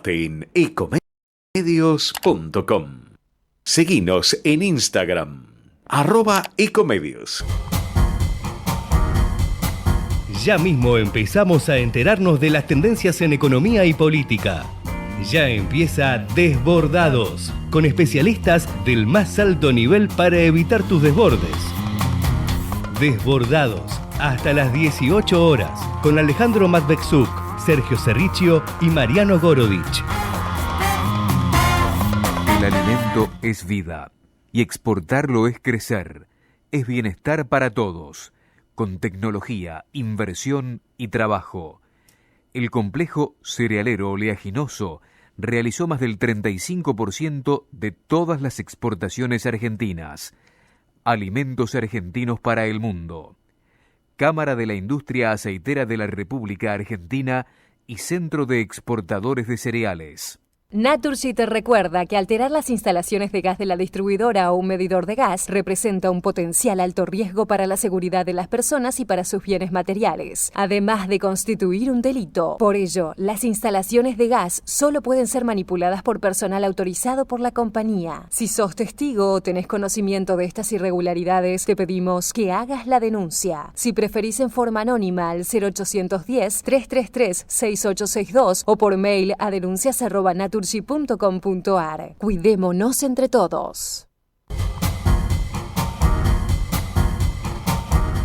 en ecomedios.com. Seguinos en Instagram, @ecomedios. Ya mismo empezamos a enterarnos de las tendencias en economía y política. Ya empieza Desbordados, con especialistas del más alto nivel para evitar tus desbordes. Desbordados, hasta las 18 horas, con Alejandro Matbexuk, Sergio Cerrichio y Mariano Gorovich. El alimento es vida, y exportarlo es crecer, es bienestar para todos, con tecnología, inversión y trabajo. El complejo cerealero oleaginoso realizó más del 35% de todas las exportaciones argentinas. Alimentos argentinos para el mundo. Cámara de la Industria Aceitera de la República Argentina y Centro de Exportadores de Cereales. Naturgy te recuerda que alterar las instalaciones de gas de la distribuidora o un medidor de gas representa un potencial alto riesgo para la seguridad de las personas y para sus bienes materiales, además de constituir un delito. Por ello, las instalaciones de gas solo pueden ser manipuladas por personal autorizado por la compañía. Si sos testigo o tenés conocimiento de estas irregularidades, te pedimos que hagas la denuncia. Si preferís en forma anónima al 0810-333-6862 o por mail a denuncias@naturgy.com.ar. Cuidémonos entre todos.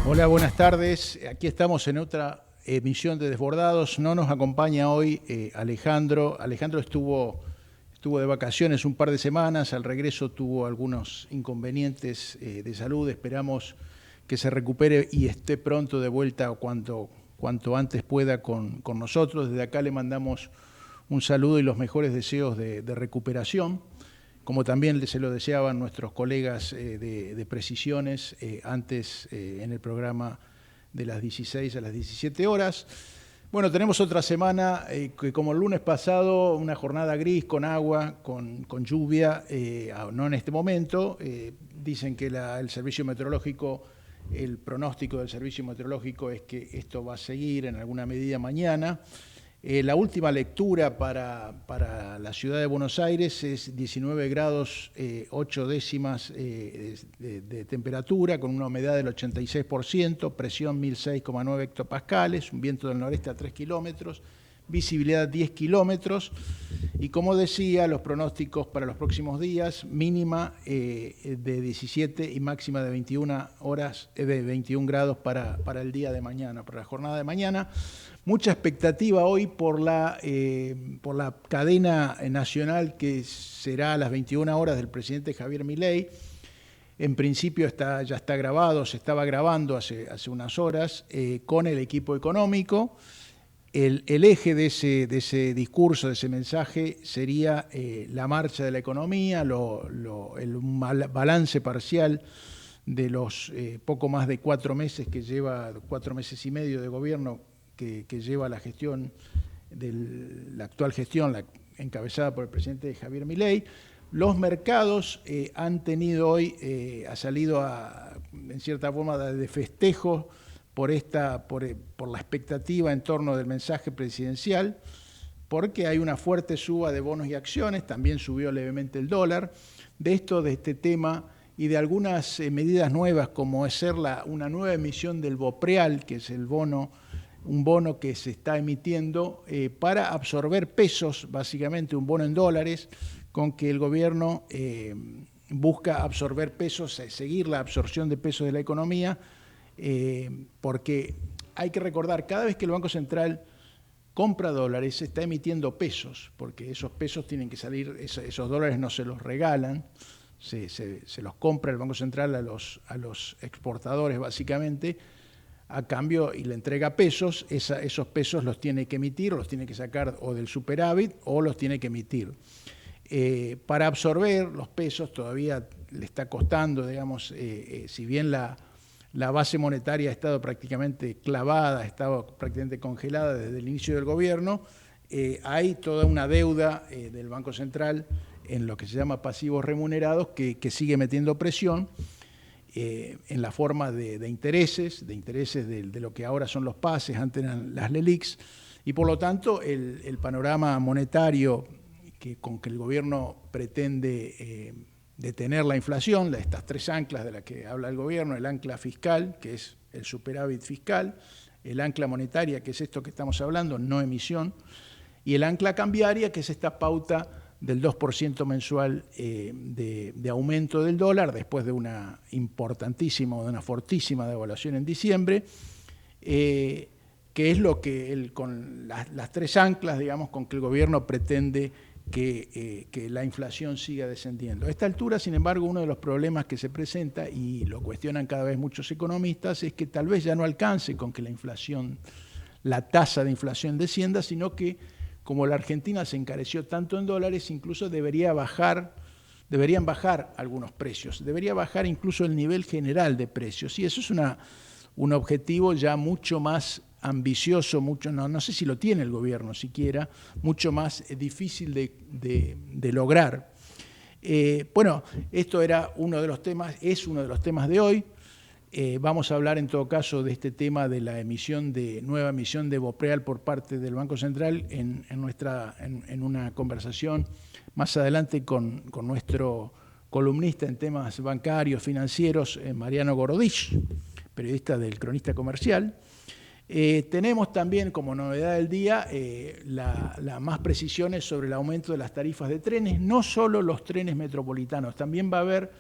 Hola, buenas tardes. Aquí estamos en otra emisión de Desbordados. No nos acompaña hoy Alejandro. Alejandro estuvo de vacaciones un par de semanas. Al regreso tuvo algunos inconvenientes de salud. Esperamos que se recupere y esté pronto de vuelta cuanto antes pueda con nosotros. Desde acá le mandamos un saludo y los mejores deseos de recuperación, como también se lo deseaban nuestros colegas de Precisiones antes en el programa de las 16 a las 17 horas. Bueno, tenemos otra semana que, como el lunes pasado, una jornada gris con agua, con lluvia, no en este momento. Dicen que el servicio meteorológico, el pronóstico del servicio meteorológico es que esto va a seguir en alguna medida mañana. La última lectura para la ciudad de Buenos Aires es 19 grados 8 décimas de temperatura, con una humedad del 86%, presión 1006,9 hectopascales, un viento del noreste a 3 kilómetros, visibilidad 10 kilómetros. Y como decía, los pronósticos para los próximos días, mínima de 17 y máxima de 21 grados para el día de mañana, para la jornada de mañana. Mucha expectativa hoy por la cadena nacional que será a las 21 horas del presidente Javier Milei. En principio ya está grabado, se estaba grabando hace unas horas con el equipo económico. El eje de ese discurso, de ese mensaje, sería la marcha de la economía, el balance parcial de los poco más de 4 meses que lleva, 4 meses y medio de gobierno que lleva la gestión, la actual gestión, encabezada por el presidente Javier Milei. Los mercados han tenido hoy, ha salido en cierta forma de festejo por la expectativa en torno del mensaje presidencial, porque hay una fuerte suba de bonos y acciones, también subió levemente el dólar. De este tema y de algunas medidas nuevas, como es una nueva emisión del BOPREAL, que es un bono que se está emitiendo para absorber pesos, básicamente un bono en dólares, con que el gobierno busca absorber pesos, seguir la absorción de pesos de la economía, porque hay que recordar, cada vez que el Banco Central compra dólares, se está emitiendo pesos, porque esos pesos tienen que salir, esos dólares no se los regalan, se los compra el Banco Central a los exportadores, básicamente, a cambio, y le entrega pesos. Esos pesos los tiene que emitir, o los tiene que sacar o del superávit o los tiene que emitir. Para absorber los pesos todavía le está costando, digamos, si bien la base monetaria ha estado prácticamente clavada, ha estado prácticamente congelada desde el inicio del gobierno, hay toda una deuda del Banco Central en lo que se llama pasivos remunerados que sigue metiendo presión en la forma de intereses de lo que ahora son los pases, antes eran las LELIQs, Y por lo tanto, el panorama monetario con que el gobierno pretende detener la inflación, estas tres anclas de las que habla el gobierno, el ancla fiscal, que es el superávit fiscal, el ancla monetaria, que es esto que estamos hablando, no emisión, y el ancla cambiaria, que es esta pauta del 2% mensual de aumento del dólar, después de una fortísima devaluación en diciembre, que es lo que con las tres anclas, digamos, con que el gobierno pretende que la inflación siga descendiendo. A esta altura, sin embargo, uno de los problemas que se presenta, y lo cuestionan cada vez muchos economistas, es que tal vez ya no alcance con que la tasa de inflación descienda, sino que como la Argentina se encareció tanto en dólares, incluso deberían bajar algunos precios, debería bajar incluso el nivel general de precios, y eso es un objetivo ya mucho más ambicioso, no sé si lo tiene el gobierno siquiera, mucho más difícil de lograr. Bueno, esto era es uno de los temas de hoy. Vamos a hablar en todo caso de este tema de la nueva emisión de Bopreal por parte del Banco Central en una conversación más adelante con nuestro columnista en temas bancarios, financieros, Mariano Gorodich, periodista del Cronista Comercial. Tenemos también como novedad del día más precisiones sobre el aumento de las tarifas de trenes, no solo los trenes metropolitanos, también va a haber,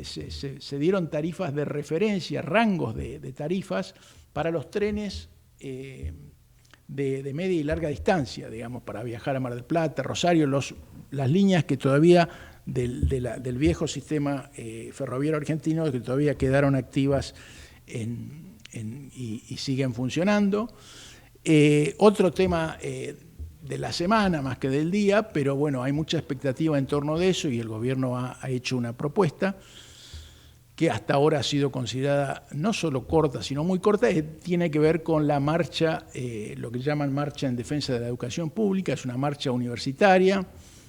se dieron tarifas de referencia, rangos de tarifas para los trenes de media y larga distancia, digamos, para viajar a Mar del Plata, Rosario, las líneas que todavía del viejo sistema ferroviario argentino que todavía quedaron activas y siguen funcionando. Otro tema de la semana más que del día, pero bueno, hay mucha expectativa en torno de eso y el gobierno ha hecho una propuesta que hasta ahora ha sido considerada no solo corta, sino muy corta, tiene que ver con la marcha, lo que llaman marcha en defensa de la educación pública, es una marcha universitaria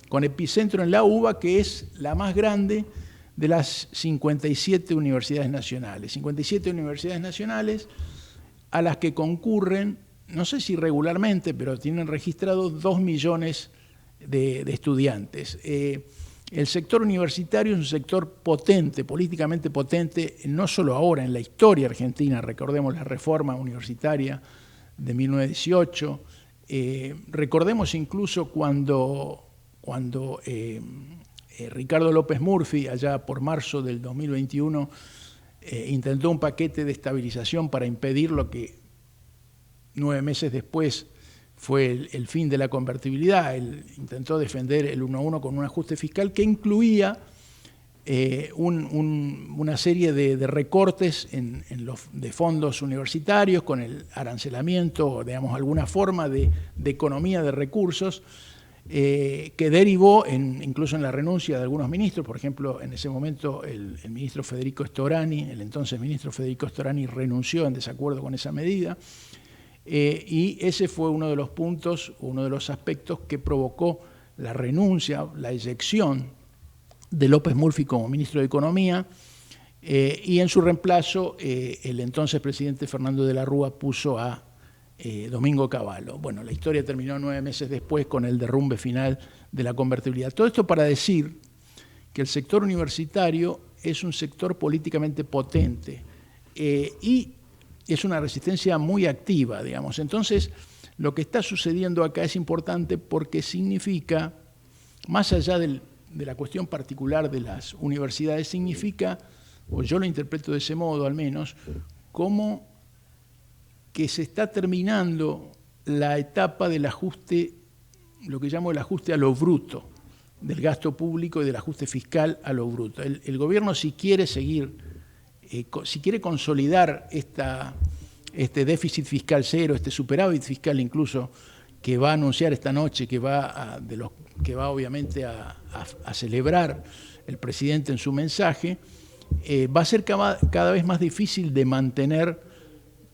con epicentro en la UBA, que es la más grande de las 57 universidades nacionales. 57 universidades nacionales a las que concurren, no sé si regularmente, pero tienen registrados 2 millones de estudiantes. El sector universitario es un sector potente, políticamente potente, no solo ahora, en la historia argentina. Recordemos la reforma universitaria de 1918. Recordemos incluso cuando Ricardo López Murphy, allá por marzo del 2021, intentó un paquete de estabilización para impedir lo que 9 meses después fue el fin de la convertibilidad. Él intentó defender el 1-1 con un ajuste fiscal que incluía una serie de recortes de fondos universitarios con el arancelamiento, digamos, alguna forma de economía de recursos, que derivó incluso en la renuncia de algunos ministros. Por ejemplo, en ese momento el ministro Federico Storani, el entonces ministro Federico Storani, renunció en desacuerdo con esa medida, y ese fue uno de los puntos, uno de los aspectos que provocó la renuncia, la eyección de López Murphy como ministro de Economía, y en su reemplazo el entonces presidente Fernando de la Rúa puso a Domingo Cavallo. Bueno, la historia terminó 9 meses después con el derrumbe final de la convertibilidad. Todo esto para decir que el sector universitario es un sector políticamente potente y es una resistencia muy activa, digamos. Entonces, lo que está sucediendo acá es importante porque significa, más allá de la cuestión particular de las universidades, significa, o yo lo interpreto de ese modo al menos, como que se está terminando la etapa del ajuste, lo que llamo el ajuste a lo bruto, del gasto público y del ajuste fiscal a lo bruto. El gobierno, si quiere si quiere consolidar este déficit fiscal cero, este superávit fiscal incluso, que va a anunciar esta noche, que va obviamente a celebrar el presidente en su mensaje, va a ser cada vez más difícil de mantener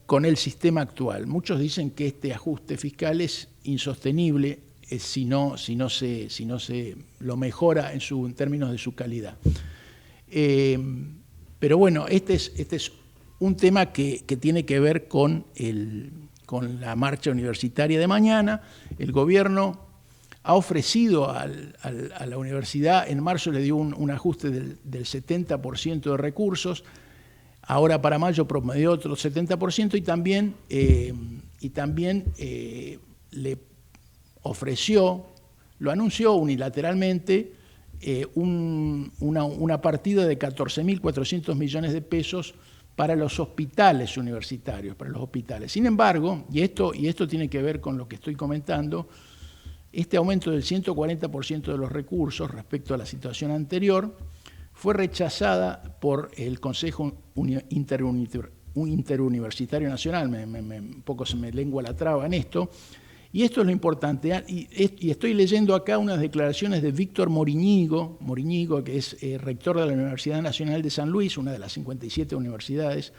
con el sistema actual. Muchos dicen que este ajuste fiscal es insostenible si no se lo mejora en términos de su calidad. Pero bueno, este es un tema que tiene que ver con con la marcha universitaria de mañana. El gobierno ha ofrecido a la universidad, en marzo le dio un ajuste del 70% de recursos, ahora para mayo promedió otro 70% y también le ofreció, lo anunció unilateralmente, una partida de 14.400 millones de pesos para los hospitales universitarios, para los hospitales. Sin embargo, y esto tiene que ver con lo que estoy comentando, este aumento del 140% de los recursos respecto a la situación anterior fue rechazada por el Consejo Interuniversitario Nacional, un poco se me lengua la traba en esto, y esto es lo importante, y estoy leyendo acá unas declaraciones de Víctor Morínigo, que es rector de la Universidad Nacional de San Luis, una de las 57 universidades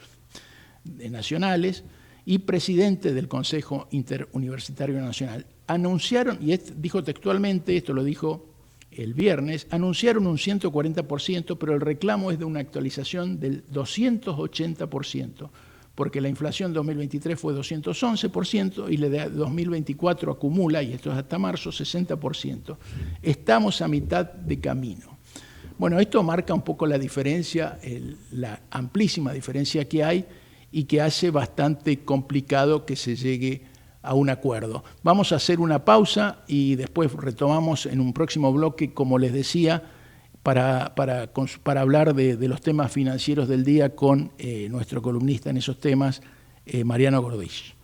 nacionales, y presidente del Consejo Interuniversitario Nacional. Anunciaron, y dijo textualmente, esto lo dijo el viernes, anunciaron un 140%, pero el reclamo es de una actualización del 280%, porque la inflación 2023 fue 211% y la de 2024 acumula, y esto es hasta marzo, 60%. Estamos a mitad de camino. Bueno, esto marca un poco la diferencia, la amplísima diferencia que hay y que hace bastante complicado que se llegue a un acuerdo. Vamos a hacer una pausa y después retomamos en un próximo bloque, como les decía, para hablar de los temas financieros del día con nuestro columnista en esos temas, Mariano Gordich.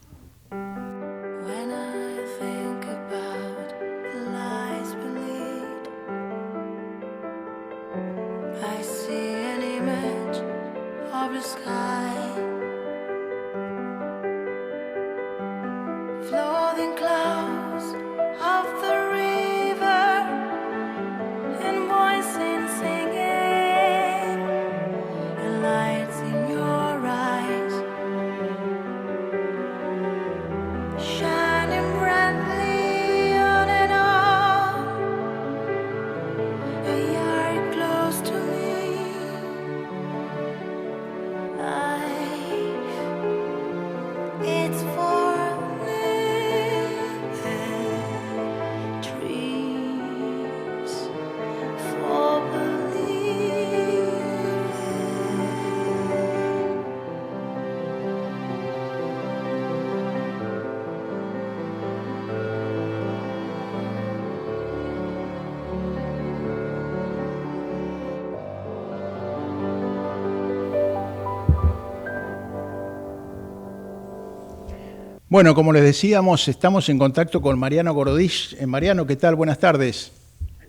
Bueno, como les decíamos, estamos en contacto con Mariano Gordich. Mariano, ¿qué tal? Buenas tardes.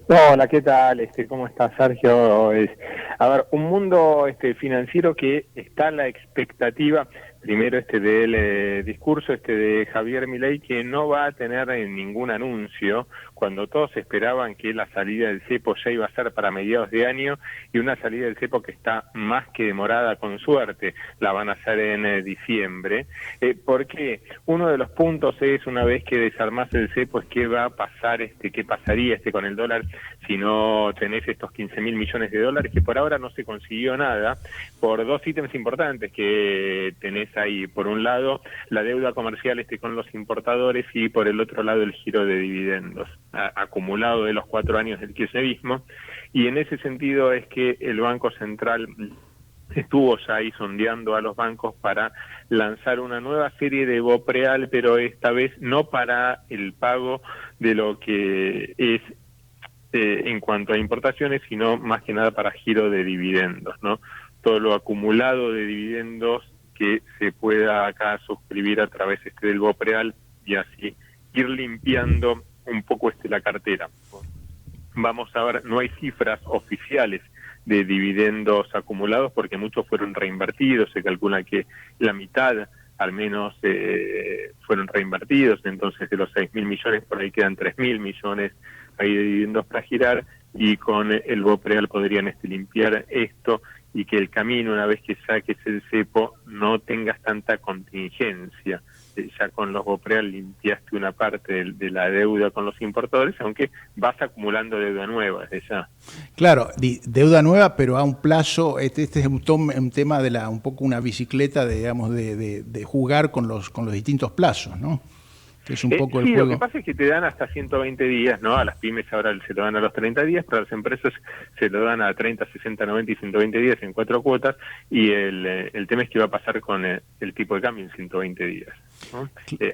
Hola, ¿qué tal? ¿Cómo estás, Sergio? A ver, un mundo financiero que está a la expectativa, primero del discurso de Javier Milei, que no va a tener ningún anuncio, cuando todos esperaban que la salida del cepo ya iba a ser para mediados de año, y una salida del cepo que está más que demorada, con suerte, la van a hacer en diciembre, porque uno de los puntos es, una vez que desarmase el cepo, es qué va a pasar, qué pasaría con el dólar si no tenés estos 15.000 millones de dólares, que por ahora no se consiguió nada, por dos ítems importantes que tenés ahí. Por un lado, la deuda comercial con los importadores, y por el otro lado, el giro de dividendos acumulado de los 4 años del kirchnerismo, y en ese sentido es que el Banco Central estuvo ya ahí sondeando a los bancos para lanzar una nueva serie de BOPREAL, pero esta vez no para el pago de lo que es en cuanto a importaciones, sino más que nada para giro de dividendos, ¿no? Todo lo acumulado de dividendos que se pueda acá suscribir a través del BOPREAL, y así ir limpiando un poco la cartera. Vamos a ver, no hay cifras oficiales de dividendos acumulados porque muchos fueron reinvertidos, se calcula que la mitad al menos fueron reinvertidos, entonces de los 6.000 millones por ahí quedan 3.000 millones ahí de dividendos para girar, y con el BOPREAL podrían limpiar esto, y que el camino, una vez que saques el cepo, no tengas tanta contingencia ya con los BOPREAL limpiaste una parte de la deuda con los importadores, aunque vas acumulando deuda nueva desde ya. Claro, deuda nueva, pero a un plazo. Este es un tema de un poco una bicicleta, digamos, de jugar con los distintos plazos, ¿no? Que es un poco el sí, juego. Lo que pasa es que te dan hasta 120 días, ¿no? A las pymes ahora se lo dan a los 30 días, pero a las empresas se lo dan a 30, 60, 90 y 120 días en 4 cuotas, y el tema es que va a pasar con el tipo de cambio en 120 días, ¿no?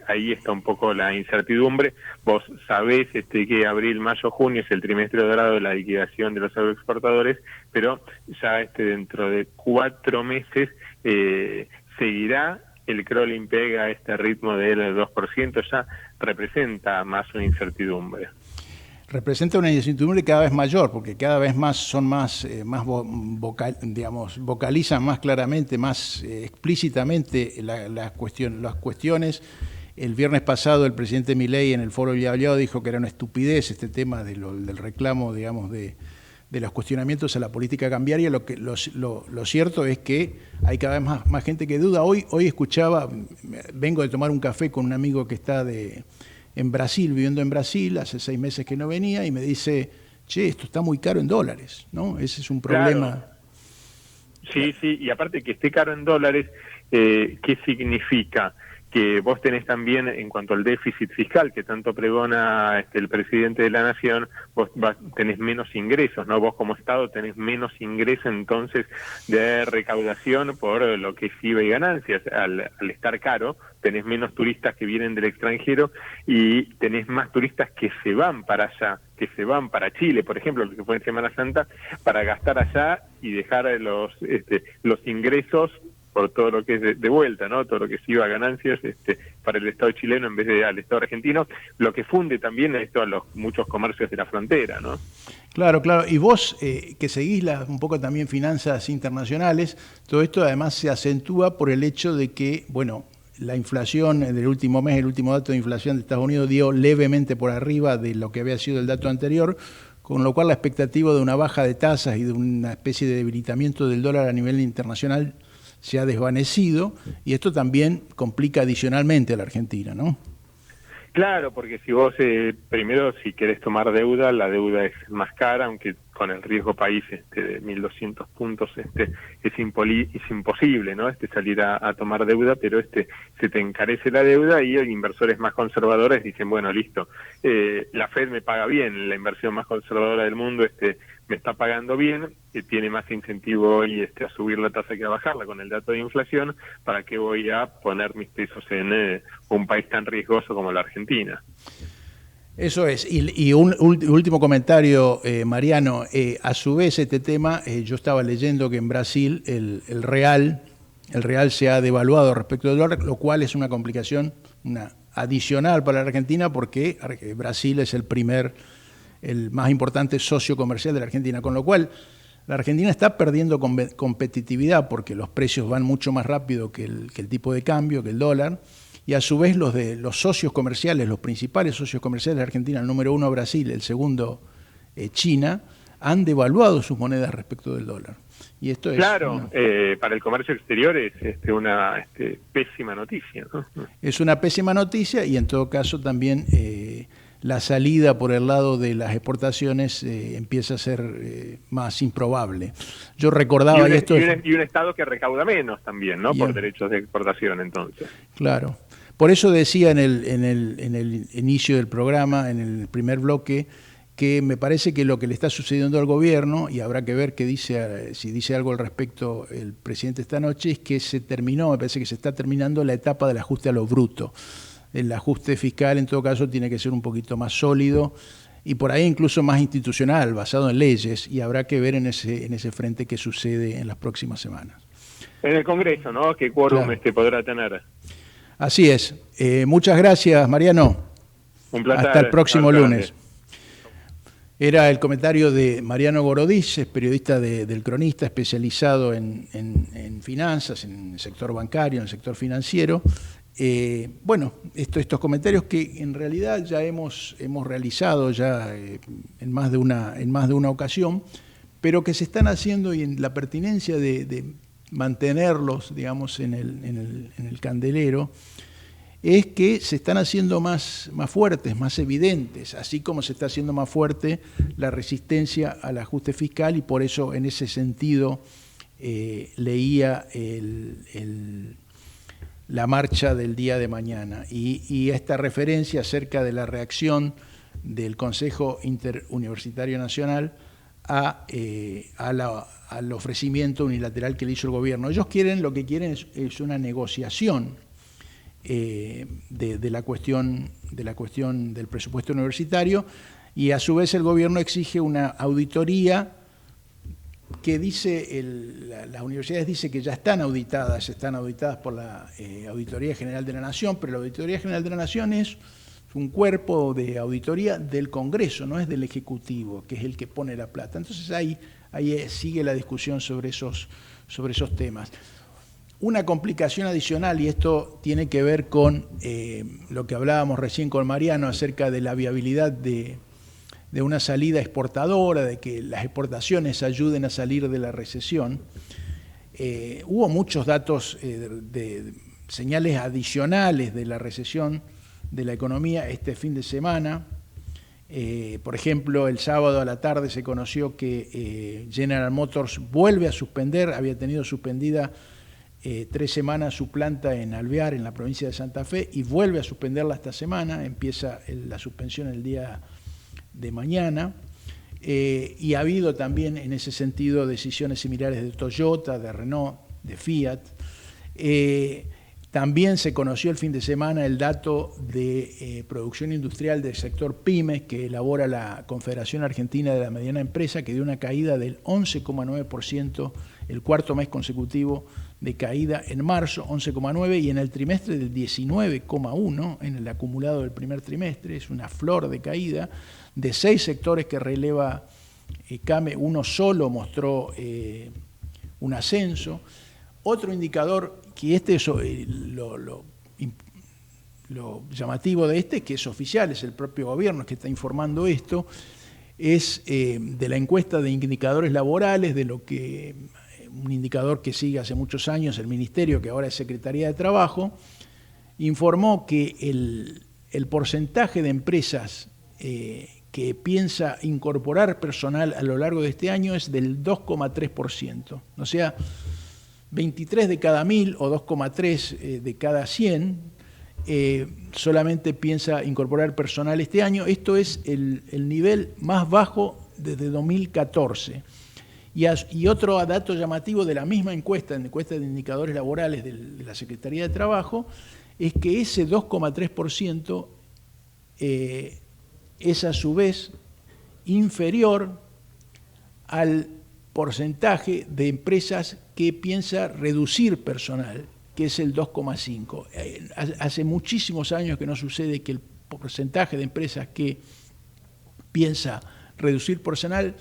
Ahí está un poco la incertidumbre. Vos sabés que abril, mayo, junio es el trimestre dorado de la liquidación de los agroexportadores, pero ya dentro de 4 meses seguirá el crawling pega a este ritmo del 2%, ya representa más una incertidumbre. Representa una incertidumbre cada vez mayor, porque cada vez más son vocalizan más claramente, más explícitamente las cuestiones. El viernes pasado el presidente Milei en el foro Viablado dijo que era una estupidez este tema del reclamo, digamos, de los cuestionamientos a la política cambiaria. Lo cierto es que hay cada vez más gente que duda. Hoy escuchaba, vengo de tomar un café con un amigo que está en Brasil, viviendo en Brasil, hace 6 meses que no venía, y me dice, che, esto está muy caro en dólares, ¿no? Ese es un problema. Claro. Sí, y aparte que esté caro en dólares, ¿qué significa? Que vos tenés también, en cuanto al déficit fiscal que tanto pregona el presidente de la Nación, vos tenés menos ingresos, ¿no? Vos como Estado tenés menos ingresos entonces de recaudación por lo que es IVA y ganancias. Al estar caro, tenés menos turistas que vienen del extranjero y tenés más turistas que se van para allá, que se van para Chile, por ejemplo, lo que fue en Semana Santa, para gastar allá y dejar los ingresos por todo lo que es de vuelta, ¿no? Todo lo que se iba a ganancias para el Estado chileno en vez de al Estado argentino, lo que funde también esto a los muchos comercios de la frontera, ¿no? Claro. Y vos, que seguís un poco también finanzas internacionales, todo esto además se acentúa por el hecho de que, bueno, la inflación del último mes, el último dato de inflación de Estados Unidos dio levemente por arriba de lo que había sido el dato anterior, con lo cual la expectativa de una baja de tasas y de una especie de debilitamiento del dólar a nivel internacional se ha desvanecido, y esto también complica adicionalmente a la Argentina, ¿no? Claro, porque si vos, primero, si querés tomar deuda, la deuda es más cara, aunque con el riesgo país de 1.200 puntos es imposible, ¿no? Salir a tomar deuda, pero se te encarece la deuda y inversores más conservadores dicen, bueno, listo, la Fed me paga bien, la inversión más conservadora del mundo me está pagando bien, tiene más incentivo hoy a subir la tasa que a bajarla con el dato de inflación. ¿Para qué voy a poner mis pesos en un país tan riesgoso como la Argentina? Eso es. Y un último comentario, Mariano. A su vez, este tema, yo estaba leyendo que en Brasil el real se ha devaluado respecto al dólar, lo cual es una complicación adicional para la Argentina, porque Brasil es el más importante socio comercial de la Argentina, con lo cual la Argentina está perdiendo competitividad porque los precios van mucho más rápido que el tipo de cambio, que el dólar, y a su vez los socios comerciales, los principales socios comerciales de Argentina, el número 1 Brasil, el segundo China, han devaluado sus monedas respecto del dólar. Y esto es para el comercio exterior es una pésima noticia, ¿no? Es una pésima noticia, y en todo caso también la salida por el lado de las exportaciones empieza a ser más improbable. Yo recordaba... Y un Estado que recauda menos también, ¿no? Por derechos de exportación, entonces. Claro. Por eso decía en el inicio del programa, en el primer bloque, que me parece que lo que le está sucediendo al gobierno, y habrá que ver si dice algo al respecto el presidente esta noche, es que me parece que se está terminando la etapa del ajuste a lo bruto. El ajuste fiscal, en todo caso, tiene que ser un poquito más sólido y por ahí incluso más institucional, basado en leyes, y habrá que ver en ese frente qué sucede en las próximas semanas. En el Congreso, ¿no? ¿Qué quórum podrá tener? Así es. Muchas gracias, Mariano. Un placer. Hasta el próximo lunes. Era el comentario de Mariano Gorodiz, es periodista del Cronista, especializado en finanzas, en el sector bancario, en el sector financiero. Estos comentarios que en realidad ya hemos realizado ya en más de una ocasión, pero que se están haciendo, y en la pertinencia de mantenerlos, digamos, en el candelero, es que se están haciendo más fuertes, más evidentes, así como se está haciendo más fuerte la resistencia al ajuste fiscal, y por eso en ese sentido leía la marcha del día de mañana y esta referencia acerca de la reacción del Consejo Interuniversitario Nacional al ofrecimiento unilateral que le hizo el gobierno. Ellos lo que quieren es una negociación de la cuestión del presupuesto universitario, y a su vez el gobierno exige una auditoría que dice, las universidades dicen que ya están auditadas por la Auditoría General de la Nación, pero la Auditoría General de la Nación es un cuerpo de auditoría del Congreso, no es del Ejecutivo, que es el que pone la plata. Entonces ahí sigue la discusión sobre esos temas. Una complicación adicional, y esto tiene que ver con lo que hablábamos recién con Mariano acerca de la viabilidad de una salida exportadora, de que las exportaciones ayuden a salir de la recesión. Hubo muchos datos de señales adicionales de la recesión de la economía este fin de semana. Por ejemplo, el sábado a la tarde se conoció que General Motors vuelve a suspender, había tenido suspendida 3 semanas su planta en Alvear, en la provincia de Santa Fe, y vuelve a suspenderla esta semana, empieza la suspensión el día de mañana, y ha habido también en ese sentido decisiones similares de Toyota, de Renault, de Fiat. También se conoció el fin de semana el dato de producción industrial del sector PYME que elabora la Confederación Argentina de la Mediana Empresa, que dio una caída del 11,9%, el cuarto mes consecutivo de caída en marzo, 11,9%, y en el trimestre del 19,1%, en el acumulado del primer trimestre. Es una flor de caída. De 6 sectores que releva CAME, uno solo mostró un ascenso. Otro indicador, que este es lo llamativo de que es oficial, es el propio gobierno que está informando esto, es de la encuesta de indicadores laborales, un indicador que sigue hace muchos años el Ministerio, que ahora es Secretaría de Trabajo, informó que el porcentaje de empresas que piensa incorporar personal a lo largo de este año es del 2,3%. O sea, 23 de cada 1000 o 2,3 de cada 100 solamente piensa incorporar personal este año. Esto es el nivel más bajo desde 2014. Y otro dato llamativo de la misma encuesta de indicadores laborales de la Secretaría de Trabajo, es que ese 2,3% es a su vez inferior al porcentaje de empresas que piensa reducir personal, que es el 2,5%. Hace muchísimos años que no sucede que el porcentaje de empresas que piensa reducir personal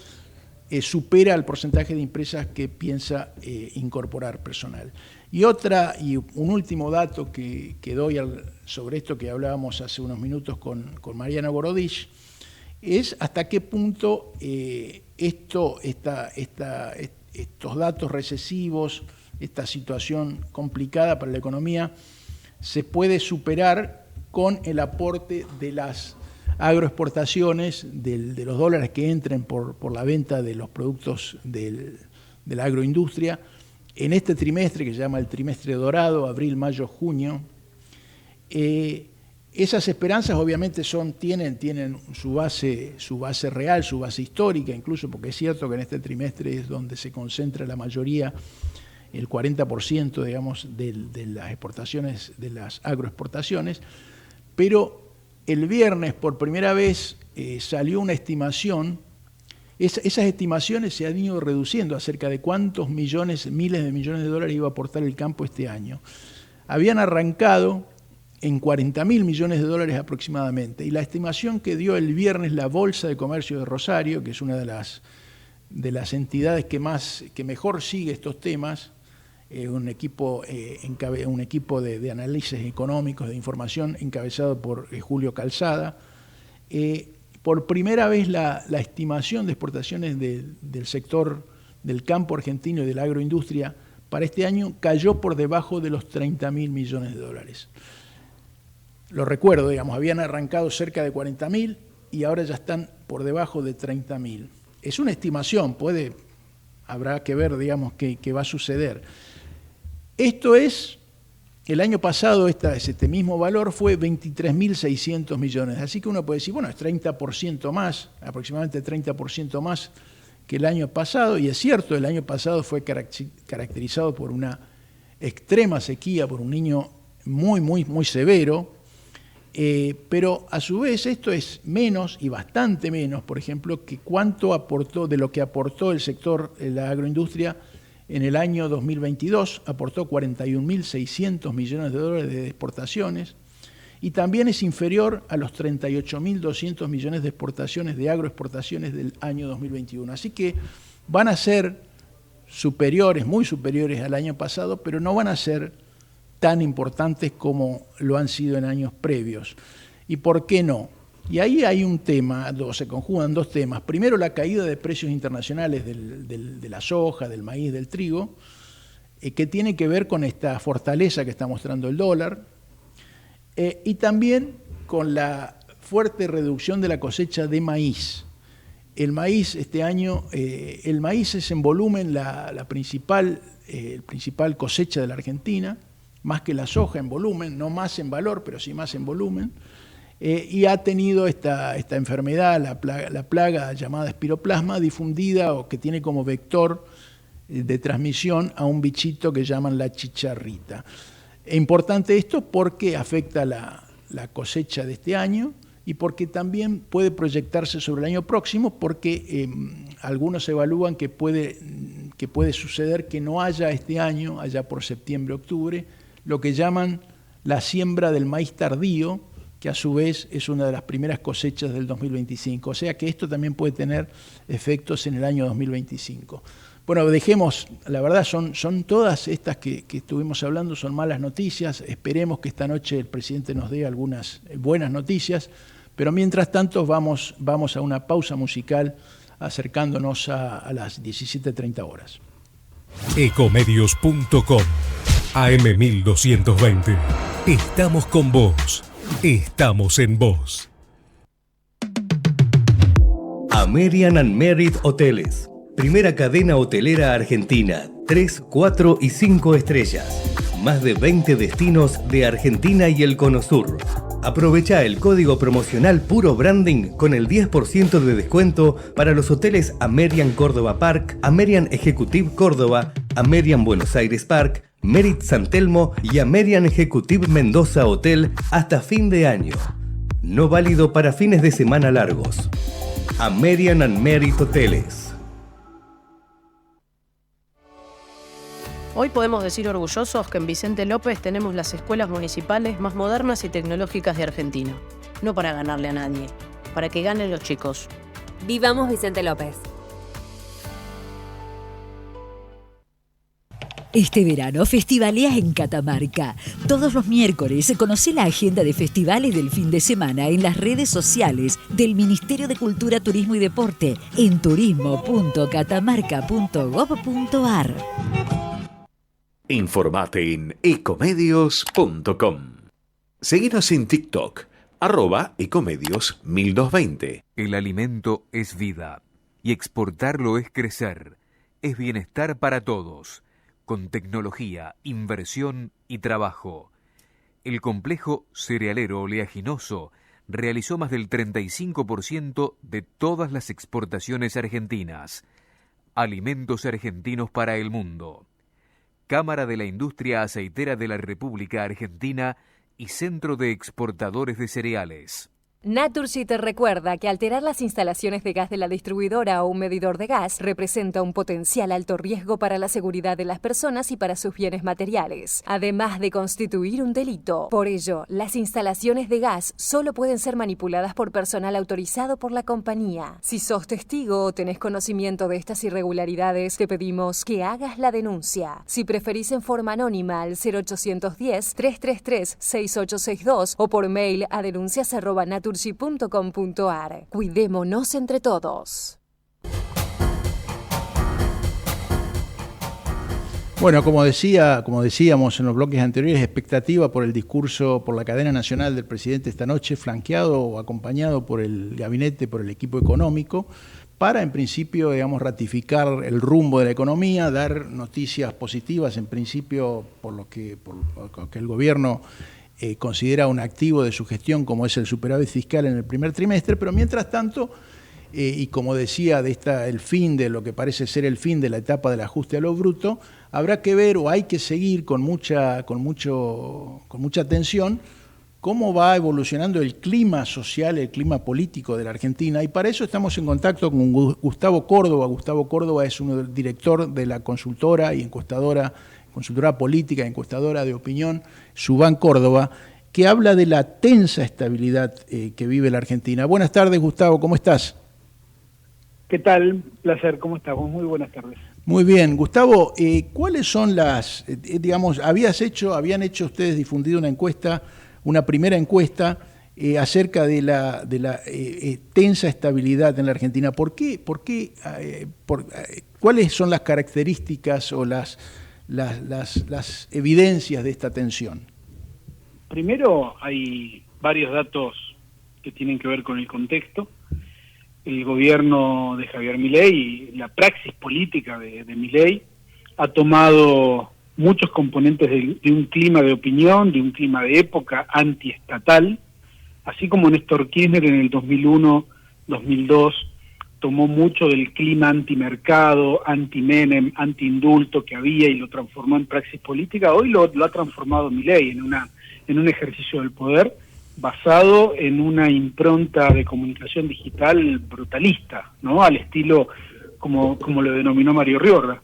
supera al porcentaje de empresas que piensa incorporar personal. Y un último dato que doy sobre esto que hablábamos hace unos minutos con Mariano Gorodich, es hasta qué punto estos datos recesivos, esta situación complicada para la economía, se puede superar con el aporte de las agroexportaciones, de los dólares que entren por la venta de los productos de la agroindustria. En este trimestre, que se llama el trimestre dorado, abril, mayo, junio, esas esperanzas obviamente tienen su base real, su base histórica, incluso porque es cierto que en este trimestre es donde se concentra la mayoría, el 40%, digamos, de las exportaciones, de las agroexportaciones, pero el viernes por primera vez salió una estimación. Esas estimaciones se han ido reduciendo acerca de cuántos miles de millones de dólares iba a aportar el campo este año. Habían arrancado en 40.000 millones de dólares aproximadamente, y la estimación que dio el viernes la Bolsa de Comercio de Rosario, que es una de las entidades que mejor sigue estos temas, un equipo de análisis económicos, de información, encabezado por Julio Calzada. Por primera vez la estimación de exportaciones del sector del campo argentino y de la agroindustria para este año cayó por debajo de los 30.000 millones de dólares. lo recuerdo, digamos, habían arrancado cerca de 40.000 y ahora ya están por debajo de 30.000. Es una estimación, habrá que ver, digamos, qué va a suceder. Esto es, el año pasado este mismo valor fue 23.600 millones, así que uno puede decir, bueno, es 30% más, aproximadamente 30% más que el año pasado, y es cierto, el año pasado fue caracterizado por una extrema sequía, por un Niño muy severo, pero a su vez esto es menos y bastante menos, por ejemplo, que cuánto aportó, de lo que aportó el sector, la agroindustria en el año 2022, aportó 41.600 millones de dólares de exportaciones, y también es inferior a los 38.200 millones de exportaciones, de agroexportaciones del año 2021. Así que van a ser superiores, muy superiores al año pasado, pero no van a ser tan importantes como lo han sido en años previos. ¿Y por qué no? Y ahí hay un tema, se conjugan dos temas. Primero, la caída de precios internacionales de la soja, del maíz, del trigo, que tiene que ver con esta fortaleza que está mostrando el dólar, y también con la fuerte reducción de la cosecha de maíz. El maíz este año, el maíz es en volumen la principal cosecha de la Argentina, más que la soja en volumen, no más en valor, pero sí más en volumen, y ha tenido esta enfermedad, la plaga llamada espiroplasma, difundida o que tiene como vector de transmisión a un bichito que llaman la chicharrita. Es importante esto porque afecta la cosecha de este año y porque también puede proyectarse sobre el año próximo, porque algunos evalúan que puede suceder que no haya este año, allá por septiembre, octubre, lo que llaman la siembra del maíz tardío, que a su vez es una de las primeras cosechas del 2025. O sea que esto también puede tener efectos en el año 2025. Bueno, dejemos, la verdad son todas estas que estuvimos hablando, son malas noticias. Esperemos que esta noche el presidente nos dé algunas buenas noticias, pero mientras tanto vamos a una pausa musical acercándonos a las 17:30 horas. Ecomedios.com AM1220. Estamos con vos. Estamos en vos. American and Merit Hoteles. Primera cadena hotelera argentina. 3, 4 y 5 estrellas. Más de 20 destinos de Argentina y el Cono Sur. Aprovecha el código promocional Puro Branding con el 10% de descuento para los hoteles American Córdoba Park, American Executive Córdoba, American Buenos Aires Park, Merit San Telmo y American Executive Mendoza Hotel hasta fin de año. No válido para fines de semana largos. American and Merit Hoteles. Hoy podemos decir orgullosos que en Vicente López tenemos las escuelas municipales más modernas y tecnológicas de Argentina. No para ganarle a nadie, para que ganen los chicos. Vivamos Vicente López. Este verano festivalea en Catamarca. Todos los miércoles conoce la agenda de festivales del fin de semana en las redes sociales del Ministerio de Cultura, Turismo y Deporte en turismo.catamarca.gov.ar. Informate en ecomedios.com. Seguinos en TikTok, @ecomedios1220. El alimento es vida y exportarlo es crecer, es bienestar para todos, con tecnología, inversión y trabajo. El complejo cerealero oleaginoso realizó más del 35% de todas las exportaciones argentinas. Alimentos argentinos para el mundo. Cámara de la Industria Aceitera de la República Argentina y Centro de Exportadores de Cereales. Naturgy te recuerda que alterar las instalaciones de gas de la distribuidora o un medidor de gas representa un potencial alto riesgo para la seguridad de las personas y para sus bienes materiales, además de constituir un delito. Por ello, las instalaciones de gas solo pueden ser manipuladas por personal autorizado por la compañía. Si sos testigo o tenés conocimiento de estas irregularidades, te pedimos que hagas la denuncia. Si preferís en forma anónima al 0810-333-6862 o por mail a denuncias@naturgy.com.ar. Cuidémonos entre todos. Bueno, como decíamos en los bloques anteriores, expectativa por el discurso, por la cadena nacional del presidente esta noche, flanqueado o acompañado por el gabinete, por el equipo económico, para en principio, digamos, ratificar el rumbo de la economía, dar noticias positivas en principio por lo que el gobierno considera un activo de su gestión, como es el superávit fiscal en el primer trimestre, pero mientras tanto, y como decía, el fin de lo que parece ser el fin de la etapa del ajuste a lo bruto, habrá que ver o hay que seguir con mucha atención cómo va evolucionando el clima social, el clima político de la Argentina, y para eso estamos en contacto con Gustavo Córdoba. Gustavo Córdoba es director de la consultora y encuestadora, consultora política, encuestadora de opinión, Subán Córdoba, que habla de la tensa estabilidad que vive la Argentina. Buenas tardes, Gustavo, ¿cómo estás? ¿Qué tal? Placer, ¿cómo estamos? Muy buenas tardes. Muy bien. Gustavo, ¿cuáles son las, habían hecho ustedes, difundido una primera encuesta acerca de la tensa estabilidad en la Argentina? ¿Cuáles son las características o las evidencias de esta tensión? Primero, hay varios datos que tienen que ver con el contexto. El gobierno de Javier Milei y la praxis política de Milei ha tomado muchos componentes de un clima de opinión, de un clima de época antiestatal, así como Néstor Kirchner en el 2001-2002 tomó mucho del clima antimercado, anti-Menem, anti-indulto que había y lo transformó en praxis política. Hoy lo ha transformado Milei en un ejercicio del poder basado en una impronta de comunicación digital brutalista, ¿no? Al estilo como lo denominó Mario Riorda,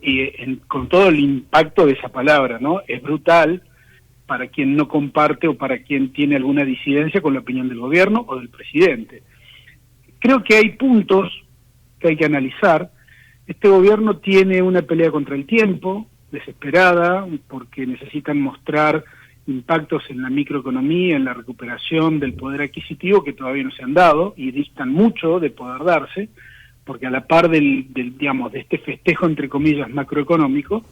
y con todo el impacto de esa palabra, ¿no? Es brutal para quien no comparte o para quien tiene alguna disidencia con la opinión del gobierno o del presidente. Creo que hay puntos que hay que analizar. Este gobierno tiene una pelea contra el tiempo, desesperada, porque necesitan mostrar impactos en la microeconomía, en la recuperación del poder adquisitivo que todavía no se han dado y distan mucho de poder darse, porque a la par de este festejo entre comillas macroeconómico,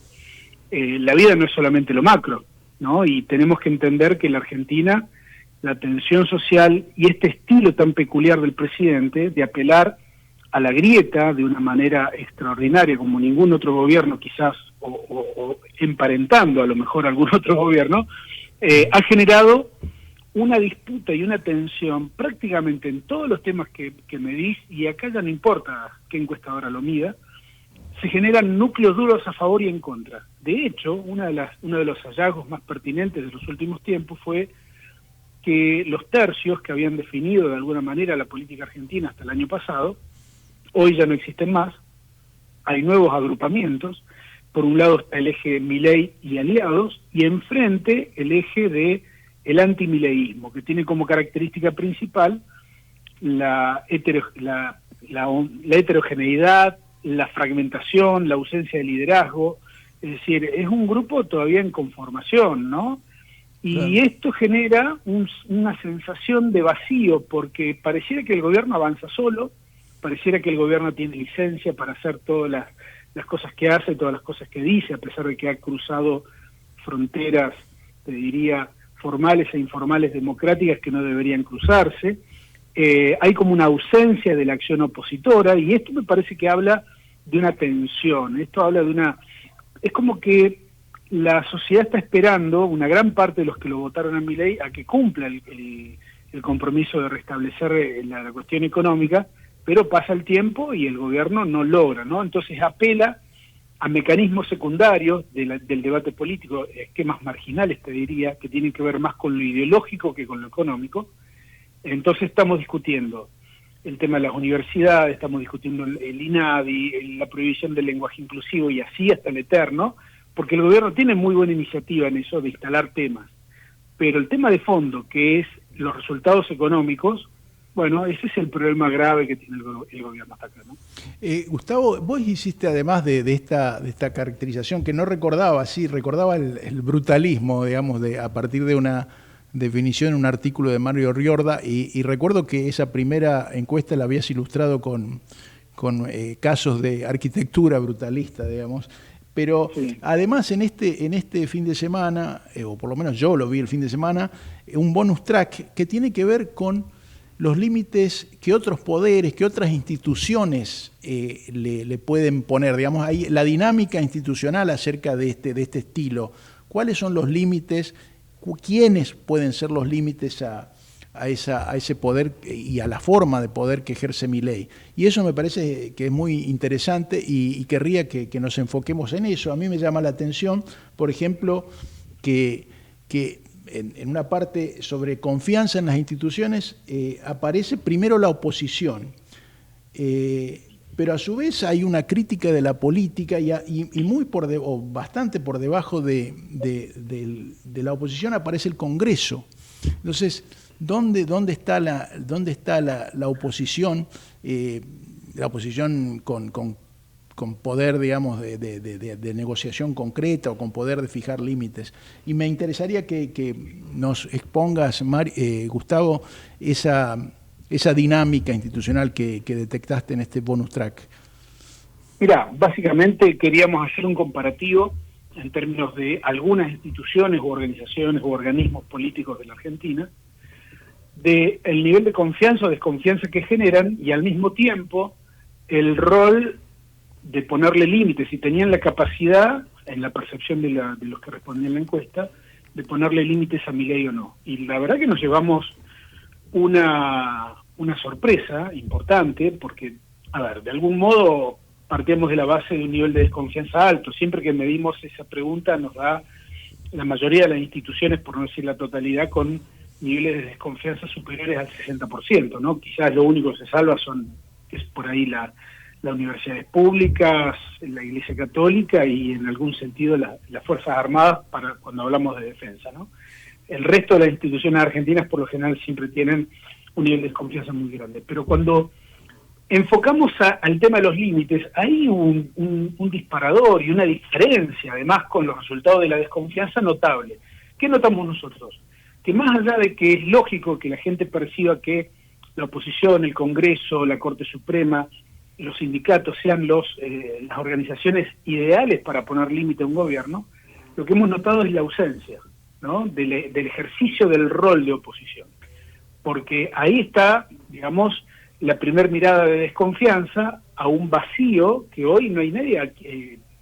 la vida no es solamente lo macro, ¿no? Y tenemos que entender que en la Argentina la tensión social y este estilo tan peculiar del presidente de apelar a la grieta de una manera extraordinaria como ningún otro gobierno quizás, o emparentando a lo mejor algún otro gobierno, ha generado una disputa y una tensión prácticamente en todos los temas que medís, y acá ya no importa qué encuestadora lo mida, se generan núcleos duros a favor y en contra. De hecho, uno de los hallazgos más pertinentes de los últimos tiempos fue que los tercios que habían definido de alguna manera la política argentina hasta el año pasado, hoy ya no existen más, hay nuevos agrupamientos. Por un lado está el eje Milei y aliados, y enfrente el eje de el antimileísmo, que tiene como característica principal la heterogeneidad, la fragmentación, la ausencia de liderazgo. Es decir, es un grupo todavía en conformación, ¿no? Y claro, esto genera una sensación de vacío, porque pareciera que el gobierno avanza solo, pareciera que el gobierno tiene licencia para hacer todas las cosas que hace, todas las cosas que dice, a pesar de que ha cruzado fronteras, te diría, formales e informales democráticas que no deberían cruzarse. Hay como una ausencia de la acción opositora, y esto me parece que habla de una tensión, esto habla de es como que la sociedad está esperando, una gran parte de los que lo votaron a Milei, a que cumpla el compromiso de restablecer la cuestión económica, pero pasa el tiempo y el gobierno no logra, ¿no? Entonces apela a mecanismos secundarios del debate político, esquemas marginales, te diría, que tienen que ver más con lo ideológico que con lo económico. Entonces estamos discutiendo el tema de las universidades, estamos discutiendo el INADI, la prohibición del lenguaje inclusivo y así hasta el eterno, porque el gobierno tiene muy buena iniciativa en eso de instalar temas. Pero el tema de fondo, que es los resultados económicos, bueno, ese es el problema grave que tiene el gobierno hasta acá, ¿no? Gustavo, vos hiciste, además de esta caracterización que no recordaba, sí, recordaba el brutalismo, digamos, a partir de una definición en un artículo de Mario Riorda, y recuerdo que esa primera encuesta la habías ilustrado con casos de arquitectura brutalista, digamos, Pero además en este fin de semana, o por lo menos yo lo vi el fin de semana, un bonus track que tiene que ver con los límites que otros poderes, que otras instituciones le pueden poner, digamos, ahí la dinámica institucional acerca de este estilo. ¿Cuáles son los límites? ¿Quiénes pueden ser los límites a ese poder y a la forma de poder que ejerce Milei? Y eso me parece que es muy interesante y querría que nos enfoquemos en eso. A mí me llama la atención, por ejemplo, que en una parte sobre confianza en las instituciones aparece primero la oposición, pero a su vez hay una crítica de la política y muy o bastante por debajo de la oposición aparece el Congreso. Entonces, ¿dónde está la oposición? La oposición con poder, digamos, de negociación concreta o con poder de fijar límites. Y me interesaría que nos expongas, Gustavo, esa dinámica institucional que detectaste en este bonus track. Mira, básicamente queríamos hacer un comparativo en términos de algunas instituciones o organizaciones o organismos políticos de la Argentina, de el nivel de confianza o desconfianza que generan y al mismo tiempo el rol de ponerle límites, si tenían la capacidad, en la percepción de los que respondían la encuesta, de ponerle límites a Milei o no. Y la verdad que nos llevamos una sorpresa importante, porque, a ver, de algún modo partimos de la base de un nivel de desconfianza alto. Siempre que medimos esa pregunta nos da la mayoría de las instituciones, por no decir la totalidad, con niveles de desconfianza superiores al 60%, ¿no? Quizás lo único que se salva es por ahí las universidades públicas, la Iglesia Católica y en algún sentido las Fuerzas Armadas para cuando hablamos de defensa, ¿no? El resto de las instituciones argentinas por lo general siempre tienen un nivel de desconfianza muy grande. Pero cuando enfocamos al tema de los límites, hay un disparador y una diferencia además con los resultados de la desconfianza notable. ¿Qué notamos nosotros? Que más allá de que es lógico que la gente perciba que la oposición, el Congreso, la Corte Suprema, los sindicatos sean las organizaciones ideales para poner límite a un gobierno, lo que hemos notado es la ausencia, ¿no?, del ejercicio del rol de oposición. Porque ahí está, digamos, la primer mirada de desconfianza a un vacío que hoy no hay nadie